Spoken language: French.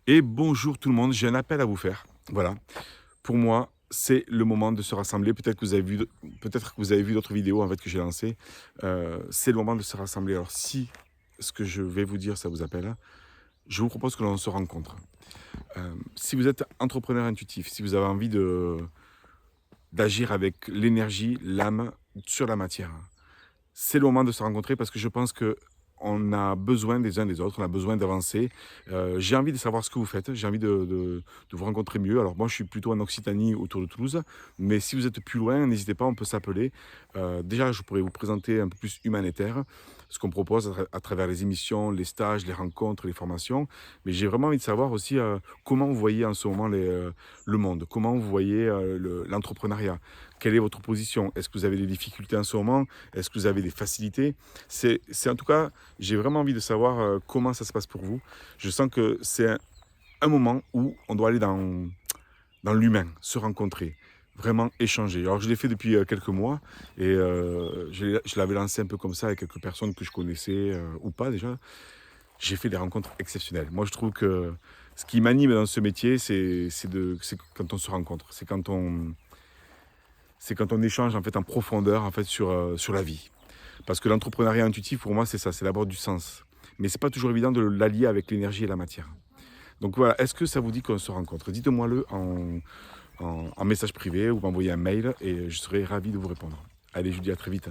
Et bonjour tout le monde, j'ai un appel à vous faire. Voilà. Pour moi, c'est le moment de se rassembler. Peut-être que vous avez vu d'autres vidéos en fait que j'ai lancées. C'est le moment de se rassembler. Alors si ce que je vais vous dire, ça vous appelle, je vous propose que l'on se rencontre. Si vous êtes entrepreneur intuitif, si vous avez envie d'agir avec l'énergie, l'âme sur la matière, c'est le moment de se rencontrer parce que je pense que on a besoin des uns des autres, on a besoin d'avancer. J'ai envie de savoir ce que vous faites, j'ai envie de vous rencontrer mieux. Alors moi, je suis plutôt en Occitanie, autour de Toulouse, mais si vous êtes plus loin, n'hésitez pas, on peut s'appeler. Déjà, je pourrais vous présenter un peu plus humanitaire, ce qu'on propose à travers les émissions, les stages, les rencontres, les formations. Mais j'ai vraiment envie de savoir aussi comment vous voyez en ce moment le monde, comment vous voyez l'entrepreneuriat. Quelle est votre position? Est-ce que vous avez des difficultés en ce moment? Est-ce que vous avez des facilités? C'est en tout cas, j'ai vraiment envie de savoir comment ça se passe pour vous. Je sens que c'est un moment où on doit aller dans l'humain, se rencontrer, vraiment échanger. Alors je l'ai fait depuis quelques mois et je l'avais lancé un peu comme ça avec quelques personnes que je connaissais ou pas déjà. J'ai fait des rencontres exceptionnelles. Moi je trouve que ce qui m'anime dans ce métier, c'est quand on se rencontre, c'est quand on échange en fait en profondeur en fait sur la vie. Parce que l'entrepreneuriat intuitif, pour moi, c'est ça, c'est d'abord du sens. Mais c'est pas toujours évident de l'allier avec l'énergie et la matière. Donc voilà, est-ce que ça vous dit qu'on se rencontre? Dites-moi-le en message privé ou m'envoyez un mail et je serai ravi de vous répondre. Allez, je vous dis à très vite.